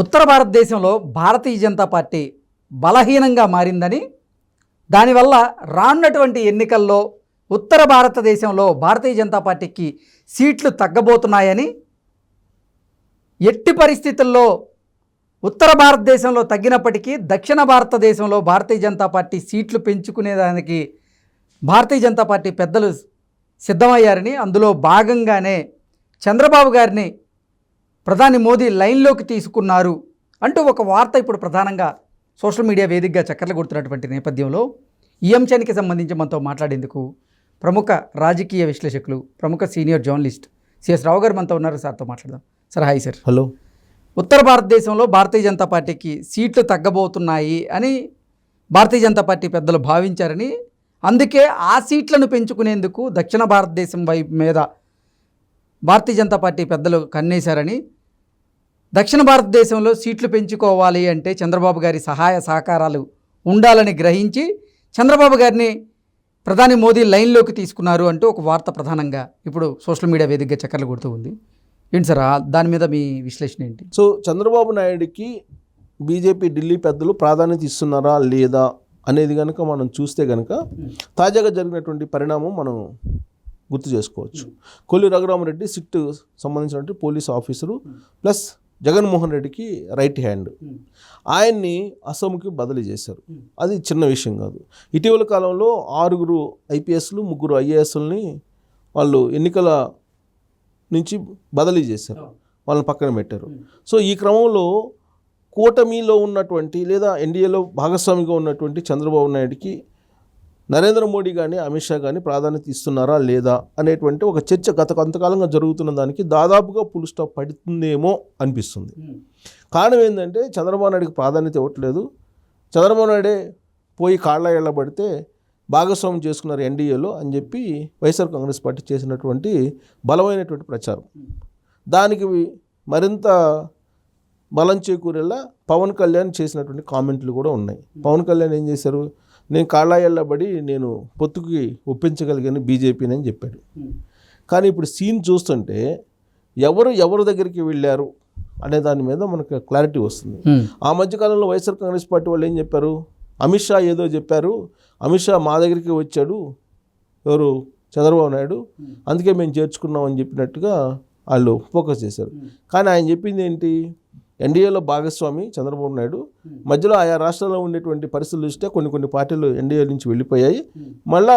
ఉత్తర భారతదేశంలో భారతీయ జనతా పార్టీ బలహీనంగా మారిందని, దానివల్ల రానున్నటువంటి ఎన్నికల్లో ఉత్తర భారతదేశంలో భారతీయ జనతా పార్టీకి సీట్లు తగ్గబోతున్నాయని, ఎట్టి పరిస్థితుల్లో ఉత్తర భారతదేశంలో తగ్గినప్పటికీ దక్షిణ భారతదేశంలో భారతీయ జనతా పార్టీ సీట్లు పెంచుకునేదానికి భారతీయ జనతా పార్టీ పెద్దలు సిద్ధమయ్యారని, అందులో భాగంగానే చంద్రబాబు గారిని ప్రధాని మోదీ లైన్లోకి తీసుకున్నారు అంటూ ఒక వార్త ఇప్పుడు ప్రధానంగా సోషల్ మీడియా వేదికగా చక్కర్లు కొడుతున్నటువంటి నేపథ్యంలో ఈ అంశానికి సంబంధించి మనతో మాట్లాడేందుకు ప్రముఖ రాజకీయ విశ్లేషకులు, ప్రముఖ సీనియర్ జర్నలిస్ట్ సిఎస్ రావు గారు మనతో ఉన్నారు. సార్తో మాట్లాడదాం. Sir, hi sir. హలో. ఉత్తర భారతదేశంలో భారతీయ జనతా పార్టీకి సీట్లు తగ్గబోతున్నాయి అని భారతీయ జనతా పార్టీ పెద్దలు భావించారని, అందుకే ఆ సీట్లను పెంచుకునేందుకు దక్షిణ భారతదేశం వైపు మీద భారతీయ జనతా పార్టీ పెద్దలు కన్నేశారని, దక్షిణ భారతదేశంలో సీట్లు పెంచుకోవాలి అంటే చంద్రబాబు గారి సహాయ సహకారాలు ఉండాలని గ్రహించి చంద్రబాబు గారిని ప్రధాని మోదీ లైన్లోకి తీసుకున్నారు అంటూ ఒక వార్త ప్రధానంగా ఇప్పుడు సోషల్ మీడియా వేదికగా చక్కర్లు కొడుతూ ఉంది. ఏంటి సార్, దాని మీద మీ విశ్లేషణ ఏంటి? సో చంద్రబాబు నాయుడికి బీజేపీ ఢిల్లీ పెద్దలు ప్రాధాన్యత ఇస్తున్నారా లేదా అనేది కనుక మనం చూస్తే కనుక తాజాగా జరిగినటువంటి పరిణామం మనం గుర్తు చేసుకోవచ్చు. కొల్లి రఘురామరెడ్డి సిట్ సంబంధించినటువంటి పోలీస్ ఆఫీసరు ప్లస్ జగన్మోహన్ రెడ్డికి రైట్ హ్యాండ్. ఆయన్ని అసోంకి బదిలీ చేశారు. అది చిన్న విషయం కాదు. ఇటీవల కాలంలో 6 ఐపీఎస్లు 3 ఐఏఎస్లని వాళ్ళు ఎన్నికల నుంచి బదిలీ చేశారు, వాళ్ళని పక్కన పెట్టారు. సో ఈ క్రమంలో కూటమిలో ఉన్నటువంటి లేదా ఎన్డీఏలో భాగస్వామిగా ఉన్నటువంటి చంద్రబాబు నాయుడికి నరేంద్ర మోడీ కానీ అమిత్ షా కానీ ప్రాధాన్యత ఇస్తున్నారా లేదా అనేటువంటి ఒక చర్చ గత కొంతకాలంగా జరుగుతున్న దానికి దాదాపుగా ఫుల్ స్టాప్ పడుతుందేమో అనిపిస్తుంది. కారణం ఏంటంటే చంద్రబాబు నాయుడికి ప్రాధాన్యత ఇవ్వట్లేదు. చంద్రబాబు నాయుడే పోయి కాళ్ళ ఎళ్ళబడితే భాగస్వామ్యం చేసుకున్నారు ఎన్డీఏలో అని చెప్పి వైఎస్ఆర్ కాంగ్రెస్ పార్టీ చేసినటువంటి బలమైనటువంటి ప్రచారం. దానికి మరింత బలం చేకూరేలా పవన్ కళ్యాణ్ చేసినటువంటి కామెంట్లు కూడా ఉన్నాయి. పవన్ కళ్యాణ్ ఏం చేశారు? నేను కాళ్ళాయల్లబడి నేను పొత్తుకి ఒప్పించగలిగాను బీజేపీని అని చెప్పాడు. కానీ ఇప్పుడు సీన్ చూస్తుంటే ఎవరు దగ్గరికి వెళ్ళారు అనే దాని మీద మనకు క్లారిటీ వస్తుంది. ఆ మధ్యకాలంలో వైఎస్ఆర్ కాంగ్రెస్ పార్టీ వాళ్ళు ఏం చెప్పారు? అమిత్ షా ఏదో చెప్పారు, అమిత్ షా మా దగ్గరికి వచ్చాడు, ఎవరు చంద్రబాబు నాయుడు, అందుకే మేము చేర్చుకున్నాం అని చెప్పినట్టుగా వాళ్ళు ఫోకస్ చేశారు. కానీ ఆయన చెప్పింది ఏంటి? ఎన్డీఏలో భాగస్వామి చంద్రబాబు నాయుడు, మధ్యలో ఆయా రాష్ట్రాల్లో ఉండేటువంటి పరిస్థితులు చూస్తే కొన్ని పార్టీలు ఎన్డీఏ నుంచి వెళ్ళిపోయాయి, మళ్ళా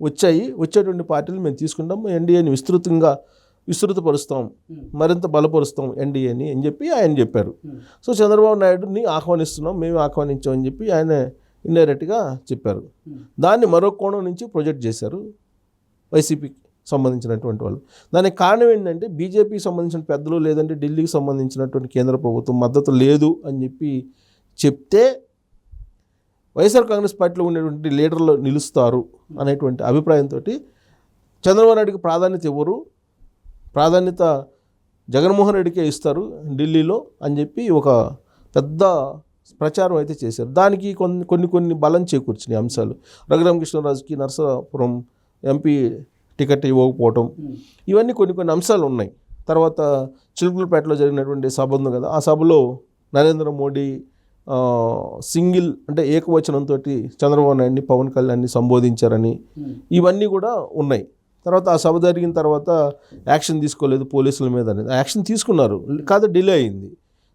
వచ్చేటువంటి పార్టీలు మేము తీసుకుంటాం, ఎన్డీఏని విస్తృతపరుస్తాం, మరింత బలపరుస్తాం ఎన్డీఏని అని చెప్పి ఆయన చెప్పారు. సో చంద్రబాబు నాయుడుని ఆహ్వానిస్తున్నాం, మేము ఆహ్వానించామని చెప్పి ఆయన ఇండైరెక్ట్గా చెప్పారు. దాన్ని మరో కోణం నుంచి ప్రొజెక్ట్ చేశారు వైసీపీకి సంబంధించినటువంటి వాళ్ళు. దానికి కారణం ఏంటంటే బీజేపీకి సంబంధించిన పెద్దలు లేదంటే ఢిల్లీకి సంబంధించినటువంటి కేంద్ర ప్రభుత్వం మద్దతు లేదు అని చెప్పి చెప్తే వైఎస్ఆర్ కాంగ్రెస్ పార్టీలో ఉండేటువంటి లీడర్లు నిలుస్తారు అనేటువంటి అభిప్రాయంతో చంద్రబాబు నాయుడికి ప్రాధాన్యత ఇవ్వరు, ప్రాధాన్యత జగన్మోహన్ రెడ్డికే ఇస్తారు ఢిల్లీలో అని చెప్పి ఒక పెద్ద ప్రచారం అయితే చేశారు. దానికి కొన్ని బలం చేకూర్చినాయి అంశాలు. రఘురామకృష్ణరాజుకి నరసాపురం ఎంపీ టికెట్ ఇవ్వకపోవటం, ఇవన్నీ కొన్ని అంశాలు ఉన్నాయి. తర్వాత చిలుకలపేటలో జరిగినటువంటి సభ ఉంది కదా, ఆ సభలో నరేంద్ర మోడీ సింగిల్ అంటే ఏకవచనంతో చంద్రబాబు నాయుడిని పవన్ కళ్యాణ్ని సంబోధించారని ఇవన్నీ కూడా ఉన్నాయి. తర్వాత ఆ సభ జరిగిన తర్వాత యాక్షన్ తీసుకోలేదు పోలీసుల మీద అనేది. యాక్షన్ తీసుకున్నారు, కాదు డిలే అయింది.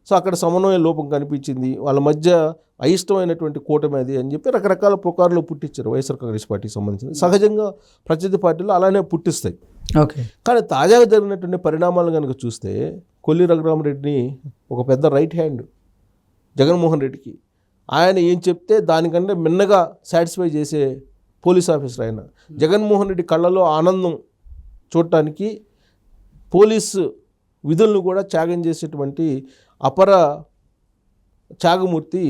సో అక్కడ సమన్వయ లోపం కనిపించింది, వాళ్ళ మధ్య అయిష్టమైనటువంటి కూటమి అది అని చెప్పి రకరకాల పుకార్లు పుట్టించారు వైఎస్ఆర్ కాంగ్రెస్ పార్టీకి సంబంధించిన. సహజంగా ప్రత్యర్థి పార్టీలు అలానే పుట్టిస్తాయి. ఓకే. కానీ తాజాగా జరిగినటువంటి పరిణామాలు కనుక చూస్తే కొల్లి రఘురామరెడ్డిని ఒక పెద్ద రైట్ హ్యాండ్ జగన్మోహన్ రెడ్డికి, ఆయన ఏం చెప్తే దానికంటే మిన్నగా సాటిస్ఫై చేసే పోలీస్ ఆఫీసర్ ఆయన. జగన్మోహన్ రెడ్డి కళ్ళలో ఆనందం చూడటానికి పోలీసు విధులను కూడా త్యాగం చేసేటువంటి అపర త్యాగమూర్తి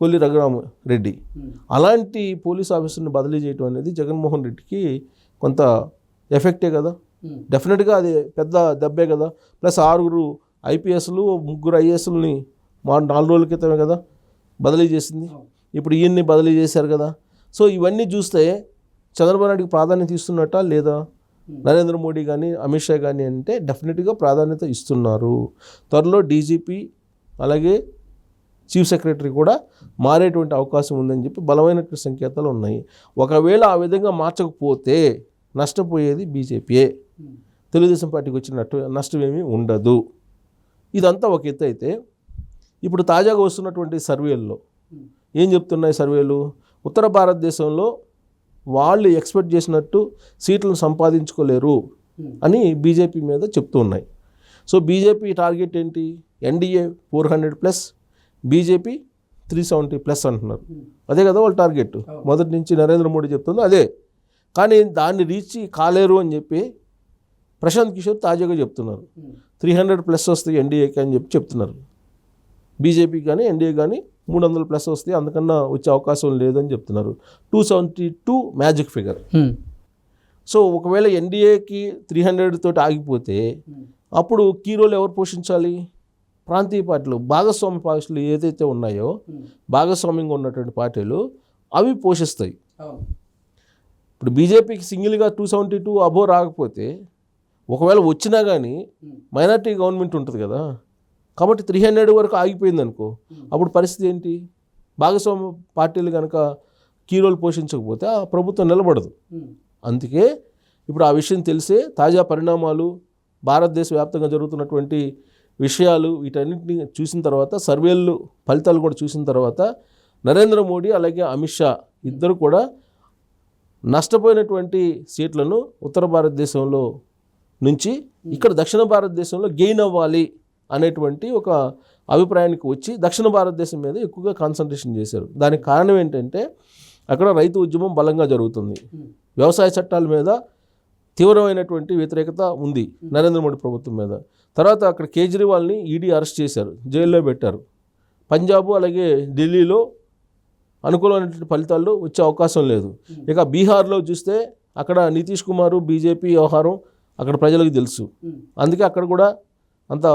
కొల్లి రఘురామరెడ్డి. అలాంటి పోలీస్ ఆఫీసర్ని బదిలీ చేయడం అనేది జగన్మోహన్ రెడ్డికి కొంత ఎఫెక్టే కదా, డెఫినెట్గా అది పెద్ద దెబ్బే కదా. ప్లస్ 6 ఐపీఎస్లు 3 ఐఏఎస్లని 4 రోజుల క్రితమే కదా బదిలీ చేసింది, ఇప్పుడు ఈయన్ని బదిలీ చేశారు కదా. సో ఇవన్నీ చూస్తే చంద్రబాబు నాయుడికి ప్రాధాన్యత ఇస్తున్నట్టా లేదా నరేంద్ర మోడీ కానీ అమిత్ షా కానీ అంటే డెఫినెట్గా ప్రాధాన్యత ఇస్తున్నారు. త్వరలో డీజీపీ అలాగే చీఫ్ సెక్రటరీ కూడా మారేటువంటి అవకాశం ఉందని చెప్పి బలమైనటువంటి సంకేతాలు ఉన్నాయి. ఒకవేళ ఆ విధంగా మార్చకపోతే నష్టపోయేది బీజేపీయే. తెలుగుదేశం పార్టీకి వచ్చిన నష్టం ఏమీ ఉండదు. ఇదంతా ఒక ఎత్తు అయితే ఇప్పుడు తాజాగా వస్తున్నటువంటి సర్వేల్లో ఏం చెప్తున్నాయి సర్వేలు? ఉత్తర భారతదేశంలో వాళ్ళు ఎక్స్పెక్ట్ చేసినట్టు సీట్లను సంపాదించుకోలేరు అని బీజేపీ మీద చెప్తూ ఉన్నాయి. సో బీజేపీ టార్గెట్ ఏంటి? ఎన్డీఏ 400+, బీజేపీ 370+ అంటున్నారు. అదే కదా వాళ్ళ టార్గెట్. మొదటి నుంచి నరేంద్ర మోడీ చెప్తుందో అదే. కానీ దాన్ని రీచ్ కాలేరు అని చెప్పి ప్రశాంత్ కిషోర్ తాజాగా చెప్తున్నారు. 300+ వస్తాయి ఎన్డీఏకి అని చెప్పి చెప్తున్నారు. బీజేపీ కానీ ఎన్డీఏ కానీ 300+ వస్తాయి, అందుకన్నా వచ్చే అవకాశం లేదని చెప్తున్నారు. 272 మ్యాజిక్ ఫిగర్. సో ఒకవేళ ఎన్డీఏకి 300 తోటి ఆగిపోతే అప్పుడు కీ రోల్ ఎవరు పోషించాలి? ప్రాంతీయ పార్టీలు, భాగస్వామ్య పార్టీలు ఏదైతే ఉన్నాయో భాగస్వామ్యంగా ఉన్నటువంటి పార్టీలు అవి పోషిస్తాయి. ఇప్పుడు బీజేపీకి సింగిల్గా 272 అబో రాకపోతే, ఒకవేళ వచ్చినా కానీ మైనార్టీ గవర్నమెంట్ ఉంటుంది కదా, కాబట్టి 300 వరకు ఆగిపోయింది అనుకో, అప్పుడు పరిస్థితి ఏంటి? భాగస్వామ్య పార్టీలు కనుక కీ రోల్ పోషించకపోతే ఆ ప్రభుత్వం నిలబడదు. అందుకే ఇప్పుడు ఆ విషయం తెలిసే తాజా పరిణామాలు, భారతదేశ వ్యాప్తంగా జరుగుతున్నటువంటి విషయాలు, వీటన్నిటిని చూసిన తర్వాత, సర్వేలు ఫలితాలు కూడా చూసిన తర్వాత నరేంద్ర మోడీ అలాగే అమిత్ షా ఇద్దరు కూడా నష్టపోయినటువంటి సీట్లను ఉత్తర భారతదేశంలో నుంచి ఇక్కడ దక్షిణ భారతదేశంలో గెయిన్ అవ్వాలి అనేటువంటి ఒక అభిప్రాయానికి వచ్చి దక్షిణ భారతదేశం మీద ఎక్కువగా కాన్సన్ట్రేషన్ చేశారు. దానికి కారణం ఏంటంటే అక్కడ రైతు ఉద్యమం బలంగా జరుగుతుంది. వ్యవసాయ చట్టాల మీద తీవ్రమైనటువంటి వ్యతిరేకత ఉంది నరేంద్ర మోడీ ప్రభుత్వం మీద. తర్వాత అక్కడ కేజ్రీవాల్ని ఈడీ అరెస్ట్ చేశారు, జైల్లో పెట్టారు. పంజాబ్ అలాగే ఢిల్లీలో అనుకూలమైనటువంటి ఫలితాలు వచ్చే అవకాశం లేదు. ఇక బీహార్లో చూస్తే అక్కడ నితీష్ కుమార్ బీజేపీ వ్యవహారం అక్కడ ప్రజలకు తెలుసు. అందుకే అక్కడ కూడా అంత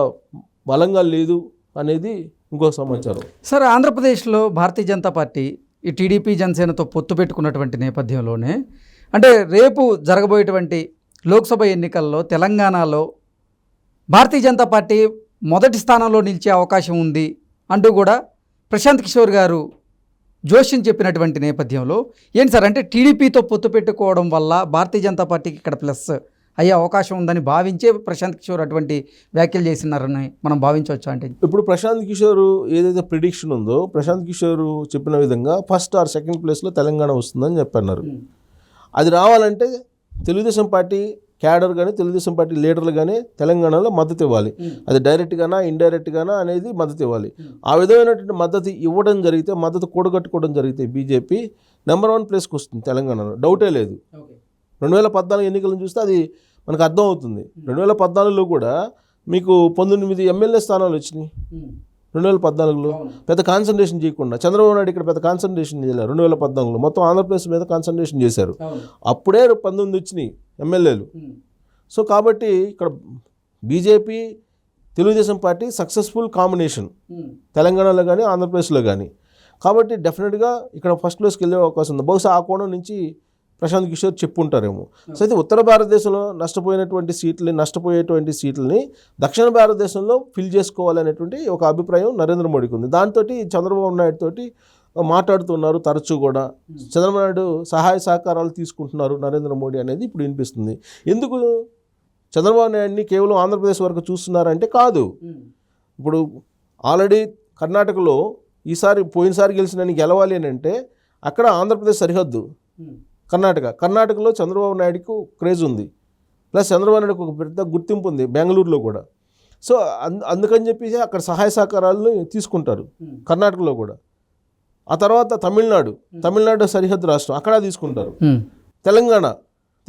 బలంగా లేదు అనేది ఇంకో సమాచారం. సార్, ఆంధ్రప్రదేశ్లో భారతీయ జనతా పార్టీ ఈ టీడీపీ జనసేనతో పొత్తు పెట్టుకున్నటువంటి నేపథ్యంలోనే, అంటే రేపు జరగబోయేటువంటి లోక్సభ ఎన్నికల్లో తెలంగాణలో భారతీయ జనతా పార్టీ మొదటి స్థానంలో నిలిచే అవకాశం ఉంది అంటూ కూడా ప్రశాంత్ కిషోర్ గారు జోష్యం చెప్పినటువంటి నేపథ్యంలో ఏంటి సార్, అంటే టీడీపీతో పొత్తు పెట్టుకోవడం వల్ల భారతీయ జనతా పార్టీకి ఇక్కడ ప్లస్ అయ్యే అవకాశం ఉందని భావించే ప్రశాంత్ కిషోర్ అటువంటి వ్యాఖ్యలు చేసినారని మనం భావించవచ్చు? అంటే ఇప్పుడు ప్రశాంత్ కిషోర్ ఏదైతే ప్రిడిక్షన్ ఉందో, ప్రశాంత్ కిషోర్ చెప్పిన విధంగా ఫస్ట్ ఆర్ సెకండ్ ప్లేస్లో తెలంగాణ వస్తుందని చెప్పన్నారు. అది రావాలంటే తెలుగుదేశం పార్టీ క్యాడర్ కానీ తెలుగుదేశం పార్టీ లీడర్లు కానీ తెలంగాణలో మద్దతు ఇవ్వాలి. అది డైరెక్ట్గానా ఇండైరెక్ట్గానా అనేది మద్దతు ఇవ్వాలి. ఆ విధమైనటువంటి మద్దతు ఇవ్వడం జరిగితే, మద్దతు కూడగట్టుకోవడం జరిగితే బీజేపీ నెంబర్ 1 ప్లేస్కి వస్తుంది తెలంగాణలో, డౌటే లేదు. 2014 ఎన్నికలను చూస్తే అది మనకు అర్థం అవుతుంది. 2014లో కూడా మీకు 19 ఎమ్మెల్యే స్థానాలు వచ్చినాయి. 2014లో పెద్ద కాన్సన్ట్రేషన్ చేయకుండా చంద్రబాబు నాయుడు ఇక్కడ పెద్ద కాన్సన్ట్రేషన్ చేయలేరు. 2014లో మొత్తం ఆంధ్రప్రదేశ్ మీద కాన్సన్ట్రేషన్ చేశారు. అప్పుడే 19 వచ్చినాయి ఎమ్మెల్యేలు. సో కాబట్టి ఇక్కడ BJP Telugu Desam party successful combination తెలంగాణలో కానీ ఆంధ్రప్రదేశ్లో కానీ. కాబట్టి డెఫినెట్గా ఇక్కడ ఫస్ట్ ప్లేస్కి వెళ్ళే అవకాశం ఉంది. బహుశా ఆ కోణం నుంచి ప్రశాంత్ కిషోర్ చెప్పుంటారేమో. సో అయితే ఉత్తర భారతదేశంలో నష్టపోయేటువంటి సీట్లని దక్షిణ భారతదేశంలో ఫిల్ చేసుకోవాలనేటువంటి ఒక అభిప్రాయం నరేంద్ర మోడీకి ఉంది. దాంతో చంద్రబాబు నాయుడు తోటి మాట్లాడుతున్నారు తరచూ కూడా. చంద్రబాబు నాయుడు సహాయ సహకారాలు తీసుకుంటున్నారు నరేంద్ర మోడీ అనేది ఇప్పుడు వినిపిస్తుంది. ఎందుకు చంద్రబాబు నాయుడిని కేవలం ఆంధ్రప్రదేశ్ వరకు చూస్తున్నారంటే కాదు. ఇప్పుడు ఆల్రెడీ కర్ణాటకలో పోయినసారి గెలిచిన గెలవాలి అని అంటే అక్కడ ఆంధ్రప్రదేశ్ సరిహద్దు కర్ణాటకలో చంద్రబాబు నాయుడుకు క్రేజ్ ఉంది. ప్లస్ చంద్రబాబు నాయుడుకు ఒక పెద్ద గుర్తింపు ఉంది బెంగళూరులో కూడా. సో అందుకని చెప్పేసి అక్కడ సహాయ సహకారాలను తీసుకుంటారు కర్ణాటకలో కూడా. ఆ తర్వాత తమిళనాడు సరిహద్దు రాష్ట్రం, అక్కడ తీసుకుంటారు. తెలంగాణ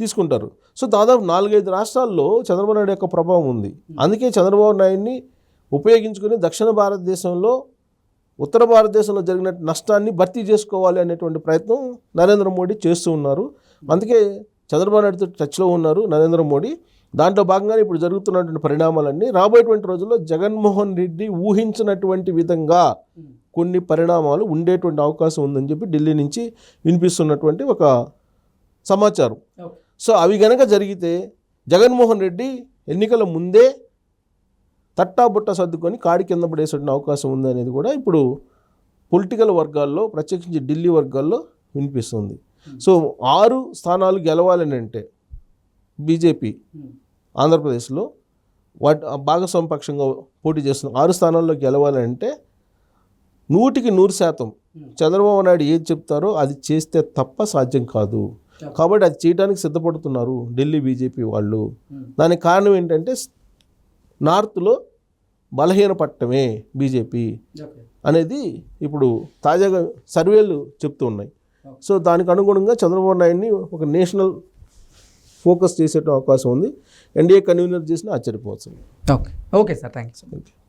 తీసుకుంటారు. సో దాదాపు 4-5 రాష్ట్రాల్లో చంద్రబాబు నాయుడు యొక్క ప్రభావం ఉంది. అందుకే చంద్రబాబు నాయుడిని ఉపయోగించుకుని దక్షిణ భారతదేశంలో ఉత్తర భారతదేశంలో జరిగిన నష్టాన్ని భర్తీ చేసుకోవాలి అనేటువంటి ప్రయత్నం నరేంద్ర మోడీ చేస్తూ ఉన్నారు. అందుకే చంద్రబాబు నాయుడుతో టచ్లో ఉన్నారు నరేంద్ర మోడీ. దాంట్లో భాగంగానే ఇప్పుడు జరుగుతున్నటువంటి పరిణామాలన్నీ రాబోయేటువంటి రోజుల్లో జగన్మోహన్ రెడ్డి ఊహించినటువంటి విధంగా కొన్ని పరిణామాలు ఉండేటువంటి అవకాశం ఉందని చెప్పి ఢిల్లీ నుంచి వినిపిస్తున్నటువంటి ఒక సమాచారం. సో అవి గనక జరిగితే జగన్మోహన్ రెడ్డి ఎన్నికల ముందే తట్టాబుట్ట సర్దుకొని కాడి కింద పడేసే అవకాశం ఉంది అనేది కూడా ఇప్పుడు పొలిటికల్ వర్గాల్లో, ప్రత్యేకించి ఢిల్లీ వర్గాల్లో వినిపిస్తుంది. సో 6 స్థానాలు గెలవాలని అంటే బీజేపీ ఆంధ్రప్రదేశ్లో భాగస్వామ్య పక్షంగా పోటీ చేస్తున్న 6 స్థానాల్లో గెలవాలంటే 100% చంద్రబాబు నాయుడు ఏది చెప్తారో అది చేస్తే తప్ప సాధ్యం కాదు. కాబట్టి అది చేయడానికి సిద్ధపడుతున్నారు ఢిల్లీ బీజేపీ వాళ్ళు. దానికి కారణం ఏంటంటే నార్త్లో బలహీనపడటమే బీజేపీ అనేది ఇప్పుడు తాజాగా సర్వేలు చెప్తూ ఉన్నాయి. సో దానికి అనుగుణంగా చంద్రబాబు నాయుడిని ఒక నేషనల్ ఫోకస్ చేసే అవకాశం ఉంది. ఎన్డీఏ కన్వీనర్ చేసిన ఆశ్చర్యపోవచ్చు. Okay sir, thanks.